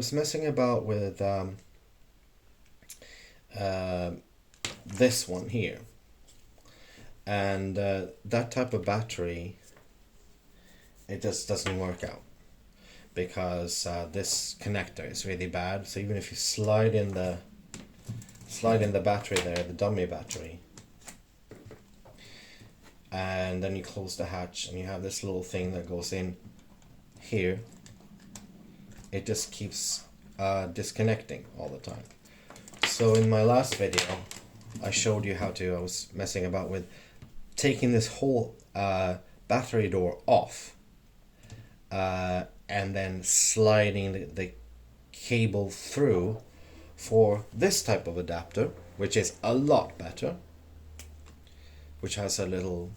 was messing about with this one here, and that type of battery, it just doesn't work out because this connector is really bad. So even if you slide in the battery there, the dummy battery, and then you close the hatch and you have this little thing that goes in here, it just keeps disconnecting all the time. So in my last video I showed you how to, I was messing about with taking this whole battery door off and then sliding the cable through for this type of adapter, which is a lot better, which has a little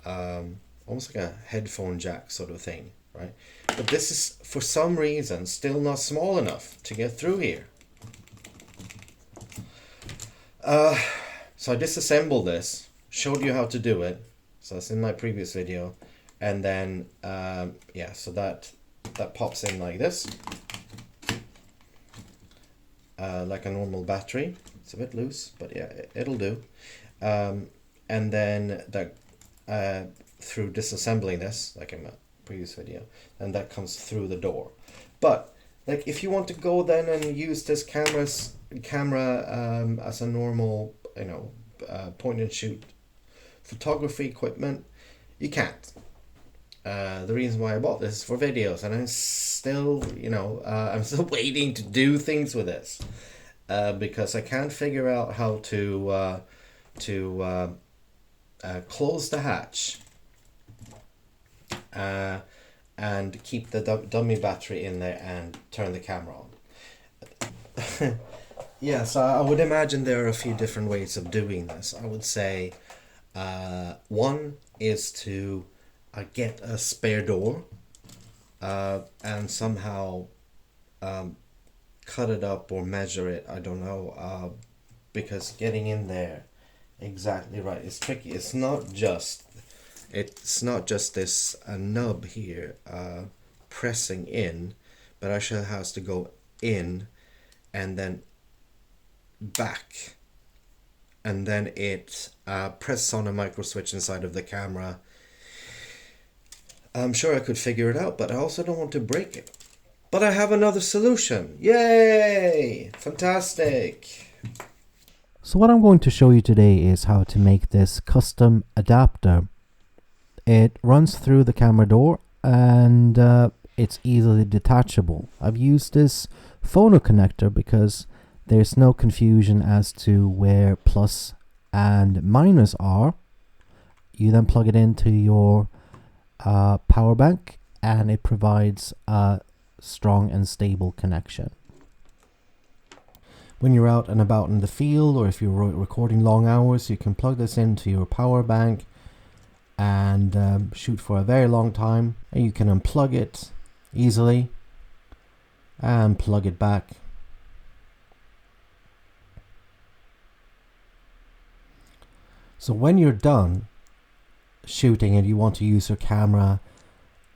almost like a headphone jack sort of thing, right? But this is for some reason still not small enough to get through here. So I disassembled this, showed you how to do it, so that's in my previous video, and then yeah, so that pops in like this, like a normal battery. It's a bit loose, but yeah, it'll do. And then that through disassembling this, like in my previous video, and that comes through the door. But like if you want to go then and use this camera as a normal, you know, point and shoot photography equipment, you can't. The reason why I bought this is for videos, and I'm still, you know, I'm still waiting to do things with this because I can't figure out how to close the hatch and keep the dummy battery in there and turn the camera on. Yeah, so I would imagine there are a few different ways of doing this. I would say one is to get a spare door and somehow cut it up or measure it. I don't know, because getting in there exactly right is tricky. It's not just this nub here pressing in, but actually has to go in and then back, and then it presses on a micro switch inside of the camera. I'm sure I could figure it out, but I also don't want to break it. But I have another solution. Yay! Fantastic! So what I'm going to show you today is how to make this custom adapter. It runs through the camera door and it's easily detachable. I've used this Phono connector because there's no confusion as to where plus and minus are. You then plug it into your power bank and it provides a strong and stable connection. When you're out and about in the field, or if you're recording long hours, you can plug this into your power bank and shoot for a very long time, and you can unplug it easily and plug it back. So when you're done shooting and you want to use your camera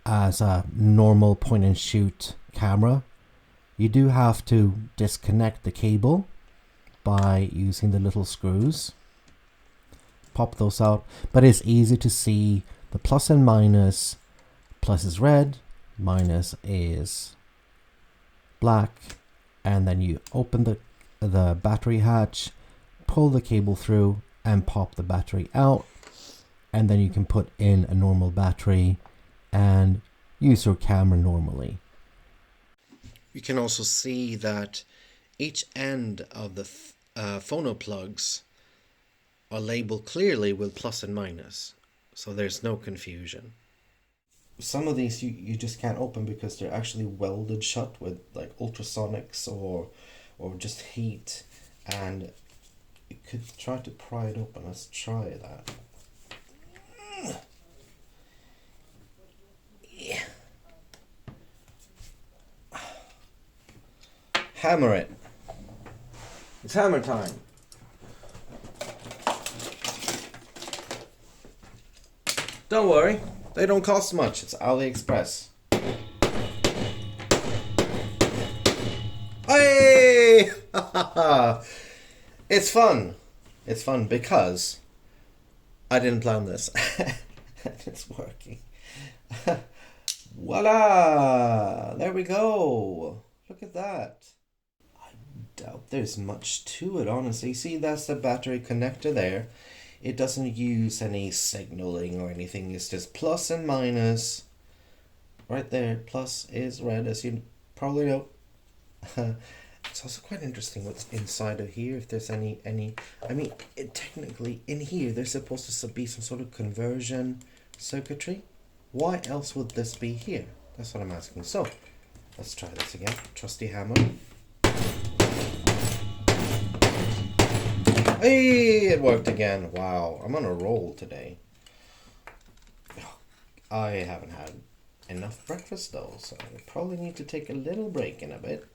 as a normal point and shoot camera, you do have to disconnect the cable by using the little screws. Pop those out, but it's easy to see the plus and minus. Plus is red, minus is black, and then you open the battery hatch, pull the cable through and pop the battery out, and then you can put in a normal battery and use your camera normally. You can also see that each end of the phono plugs are labeled clearly with plus and minus, so there's no confusion. Some of these you just can't open because they're actually welded shut with like ultrasonics or just heat, and you could try to pry it open. Let's try that. Yeah. Hammer it. It's hammer time. Don't worry, they don't cost much. It's AliExpress. It's fun. It's fun because I didn't plan this. And it's working. Voila! There we go. Look at that. I doubt there's much to it, honestly. See, that's the battery connector there. It doesn't use any signaling or anything. It's just plus and minus. Right there. Plus is red, as you probably know. It's also quite interesting what's inside of here. If there's any I mean, technically in here there's supposed to be some sort of conversion circuitry. Why else would this be here? That's what I'm asking. So let's try this again. Trusty hammer. Hey, it worked again. Wow, I'm on a roll today. I haven't had enough breakfast though, so I probably need to take a little break in a bit.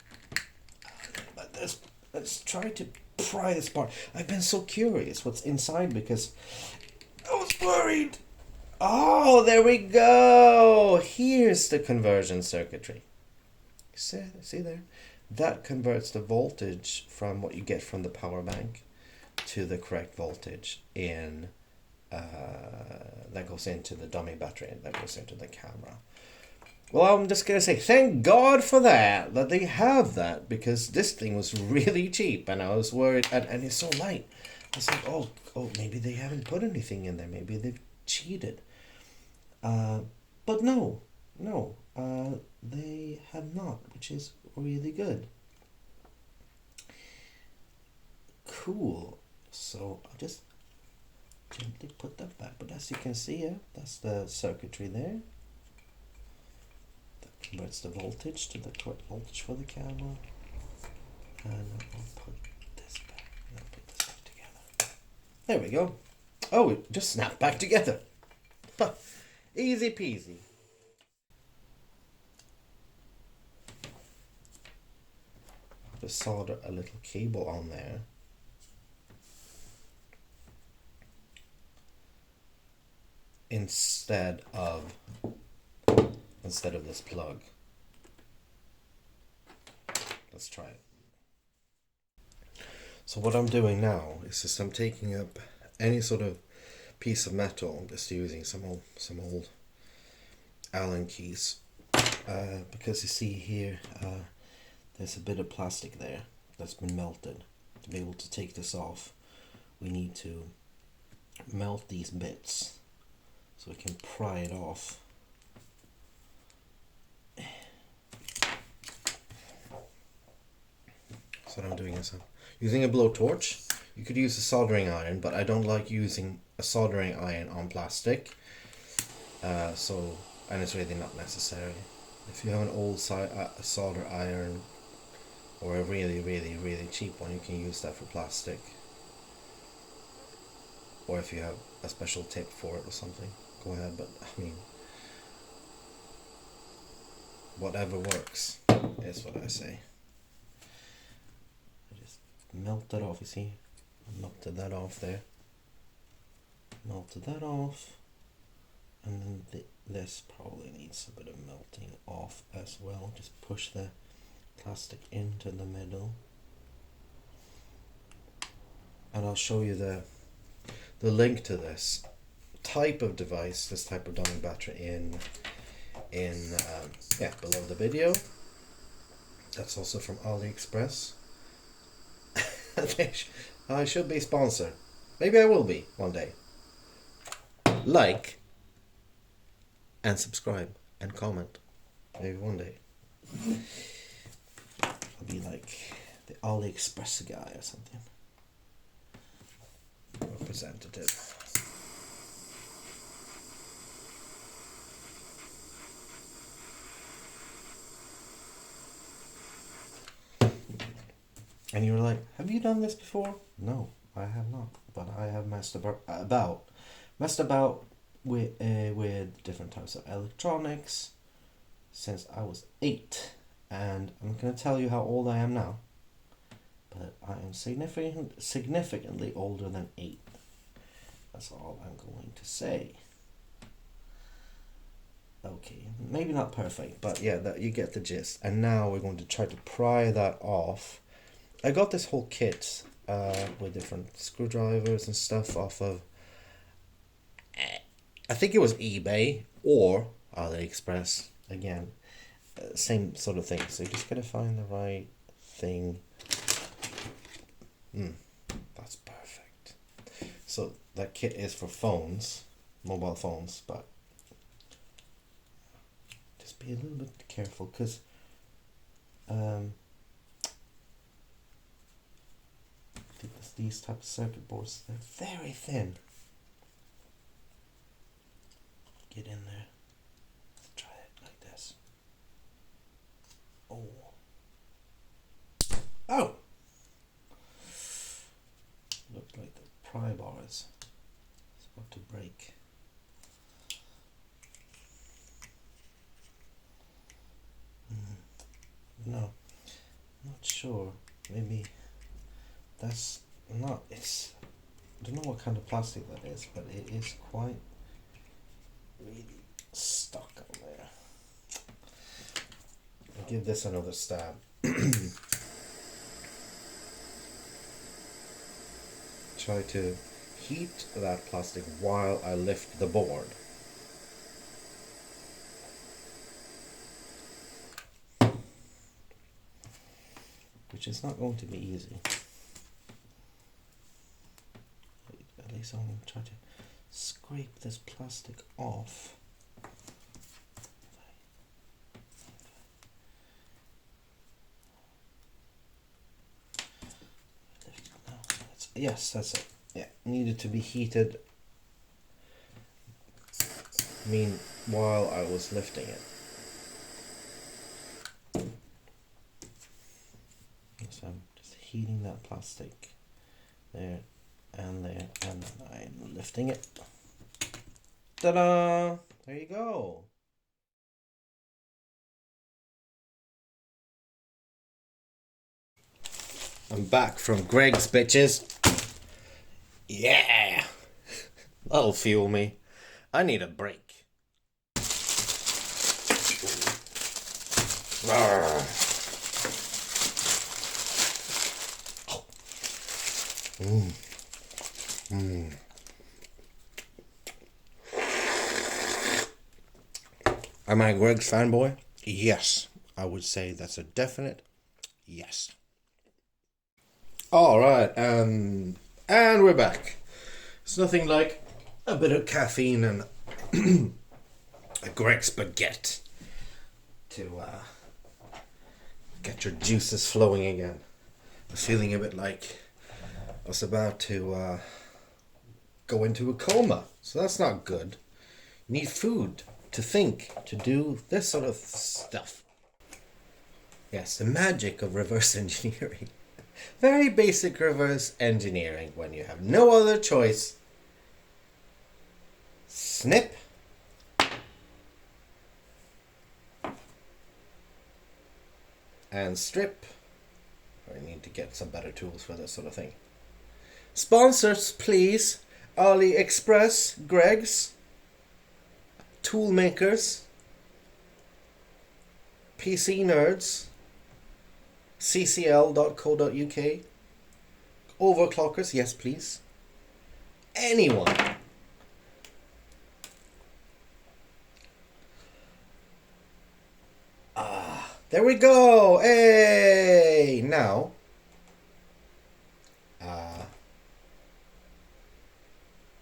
But let's try to pry this apart. I've been so curious what's inside because I was worried. Oh, there we go. Here's the conversion circuitry. See there? That converts the voltage from what you get from the power bank to the correct voltage in that goes into the dummy battery and that goes into the camera. Well, I'm just going to say thank God for that they have that, because this thing was really cheap and I was worried, and it's so light. I was like, oh, maybe they haven't put anything in there. Maybe they've cheated. But no, they have not, which is really good. Cool. So I'll just gently put that back. But as you can see, yeah, that's the circuitry there. That converts the voltage to the correct voltage for the camera. And I'll put this back. And I'll put this back together. There we go. Oh, it just snapped back together. Easy peasy. Just solder a little cable on there. Instead of this plug. Let's try it. So what I'm doing now is just I'm taking up any sort of piece of metal. I'm just using some old Allen keys because you see here there's a bit of plastic there that's been melted. To be able to take this off, we need to melt these bits so we can pry it off. So what I'm doing is I'm using a blowtorch. You could use a soldering iron, but I don't like using a soldering iron on plastic. And it's really not necessary. If you have an old solder iron or a really cheap one, you can use that for plastic. Or if you have a special tip for it or something, go ahead. But I mean, whatever works is what I say. I just melt that off, you see? I melted that off there. Melted that off. And then this probably needs a bit of melting off as well. Just push the plastic into the middle. And I'll show you the link to this type of device, this type of dummy battery in below the video. That's also from AliExpress. I should be sponsored. Maybe I will be one day. Like and subscribe and comment. Maybe one day. I'll be like the AliExpress guy or something. Representative. And you were like, have you done this before? No, I have not. But I have messed about with different types of electronics since I was 8. And I'm going to tell you how old I am now. But I am significantly older than 8. That's all I'm going to say. Okay, maybe not perfect, but yeah, you get the gist. And now we're going to try to pry that off I got this whole kit with different screwdrivers and stuff off of, I think it was eBay or AliExpress. Again, same sort of thing. So you just gotta find the right thing. That's perfect. So that kit is for phones, mobile phones, but just be a little bit careful because these type of circuit boards, they're very thin. Get in there. Let's try it like this. Oh. Oh! Looked like the pry bar is about to break. No, not sure. Maybe that's not. It's. I don't know what kind of plastic that is, but it is quite really stuck on there. I'll give this another stab. Try to heat that plastic while I lift the board. Which is not going to be easy. At least I'm going to try to scrape this plastic off. Yes, that's it. Yeah, needed to be heated. While I was lifting it. So I'm just heating that plastic there, and then I'm lifting it. Ta-da! There you go. I'm back from Greg's, bitches. Yeah! That'll fuel me. I need a break. Am I Greg's fanboy? Yes. I would say that's a definite yes. Alright, and we're back. It's nothing like a bit of caffeine and a Greg's baguette to get your juices flowing again. I'm feeling a bit like I was about to go into a coma, so that's not good. You need food to think, to do this sort of stuff. Yes, the magic of reverse engineering. Very basic reverse engineering when you have no other choice. Snip. And strip. I need to get some better tools for this sort of thing. Sponsors, please. AliExpress, Greg's, tool makers, PC nerds, ccl.co.uk, overclockers, yes please. Anyone. There we go. Hey, now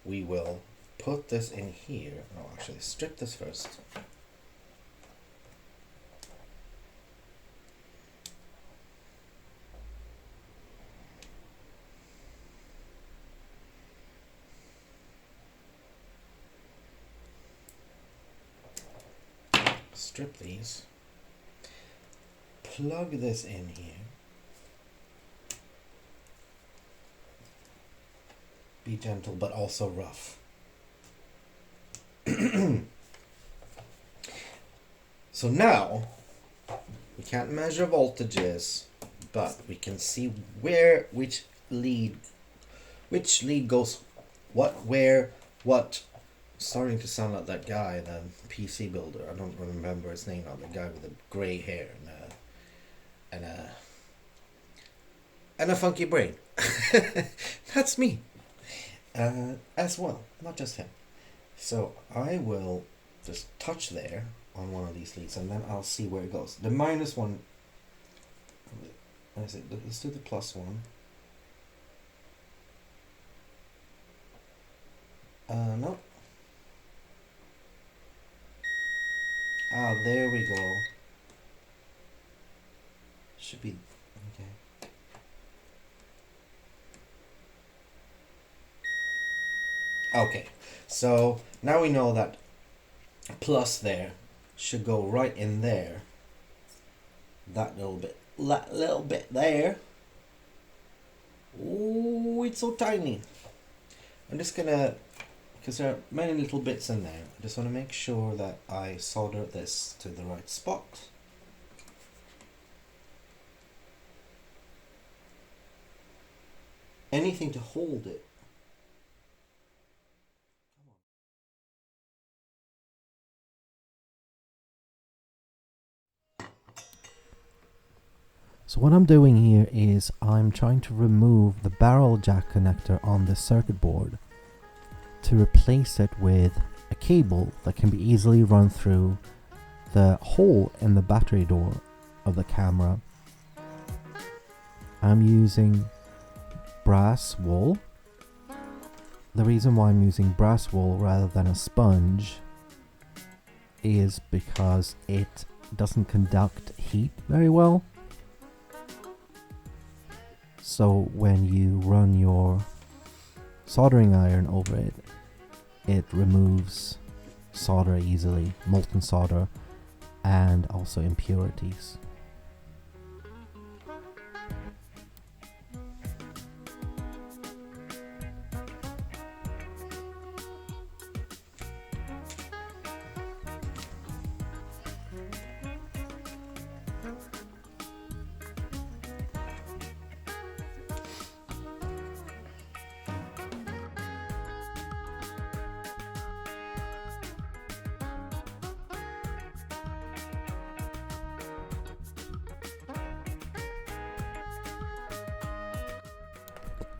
we will put this in here. Oh, actually, strip this first. Strip these. Plug this in here. Be gentle, but also rough. So now, we can't measure voltages, but we can see which lead goes what. Starting to sound like that guy, the PC builder. I don't remember his name now. The guy with the grey hair and a funky brain. That's me. As well, not just him. So I will just touch there on one of these leads, and then I'll see where it goes. The minus one, let's do the plus one. No. Ah, there we go. Should be, okay. Okay, so now we know that plus there should go right in there. That little bit there. Oh, it's so tiny. I'm just gonna, because there are many little bits in there, I just want to make sure that I solder this to the right spot. Anything to hold it. So what I'm doing here is I'm trying to remove the barrel jack connector on the circuit board to replace it with a cable that can be easily run through the hole in the battery door of the camera. I'm using brass wool. The reason why I'm using brass wool rather than a sponge is because it doesn't conduct heat very well. So when you run your soldering iron over it, it removes solder easily, molten solder, and also impurities.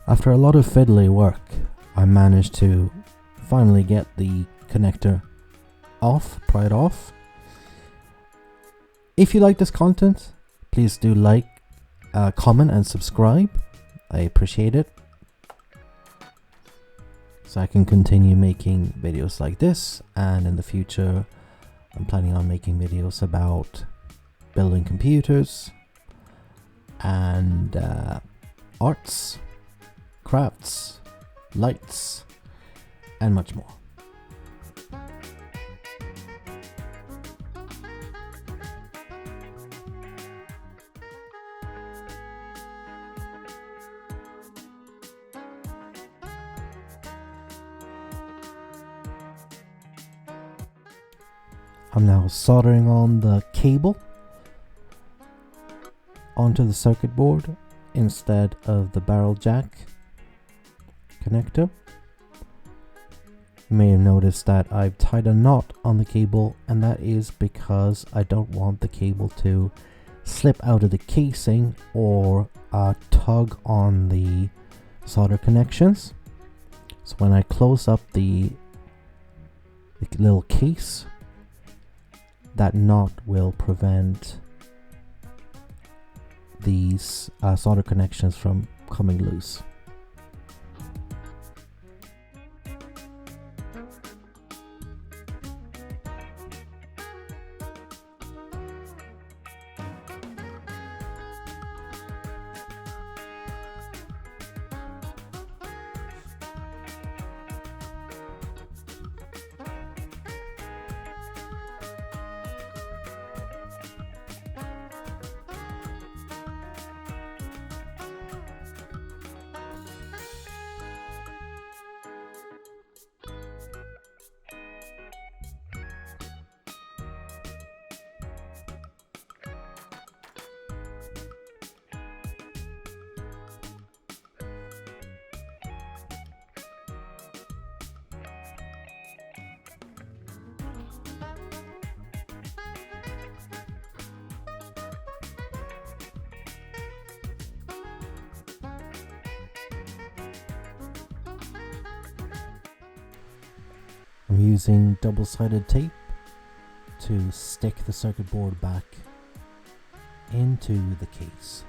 After a lot of fiddly work, I managed to finally get the connector pried off. If you like this content, please do like, comment and subscribe. I appreciate it. So I can continue making videos like this, and in the future I'm planning on making videos about building computers and arts, crafts, lights, and much more. I'm now soldering on the cable onto the circuit board instead of the barrel jack connector. You may have noticed that I've tied a knot on the cable, and that is because I don't want the cable to slip out of the casing or tug on the solder connections. So when I close up the little case, that knot will prevent these solder connections from coming loose. I'm using double-sided tape to stick the circuit board back into the case.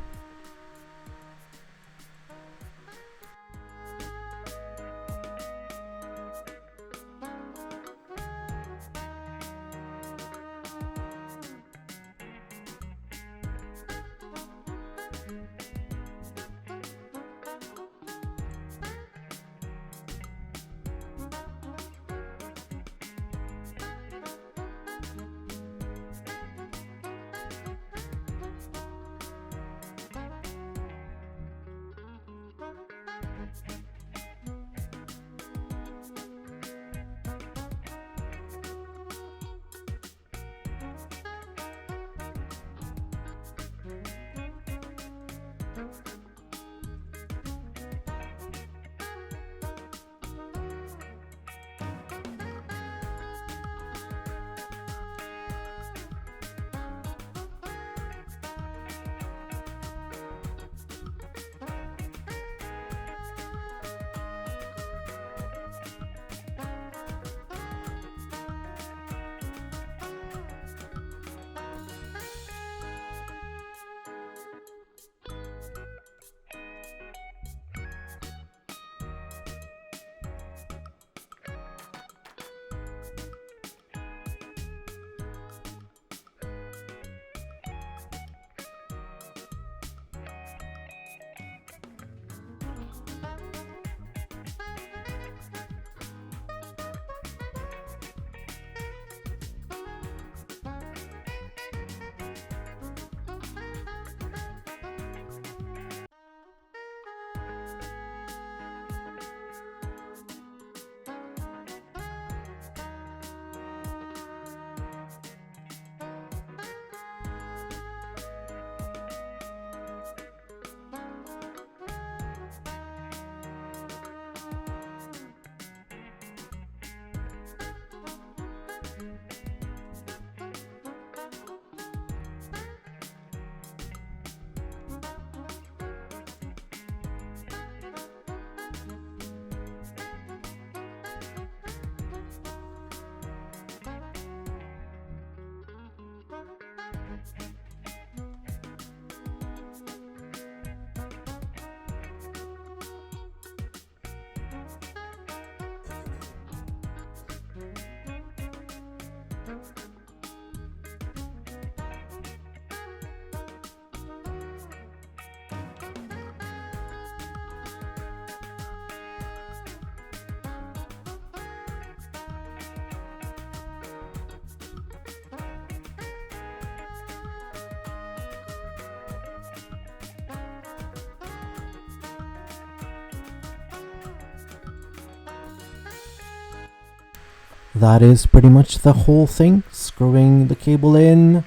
That is pretty much the whole thing. Screwing the cable in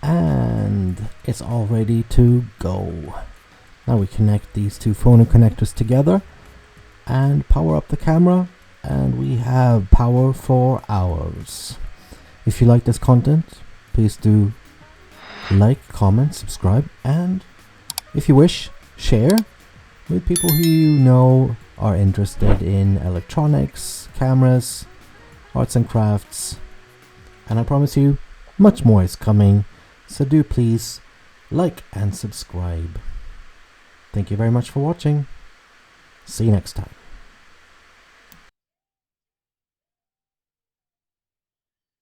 and it's all ready to go. Now we connect these two phono connectors together and power up the camera, and we have power for hours. If you like this content, please do like, comment, subscribe, and if you wish, share with people who you know are interested in electronics, cameras, arts and crafts, and I promise you much more is coming, so do please like and subscribe. Thank you very much for watching. See you next time.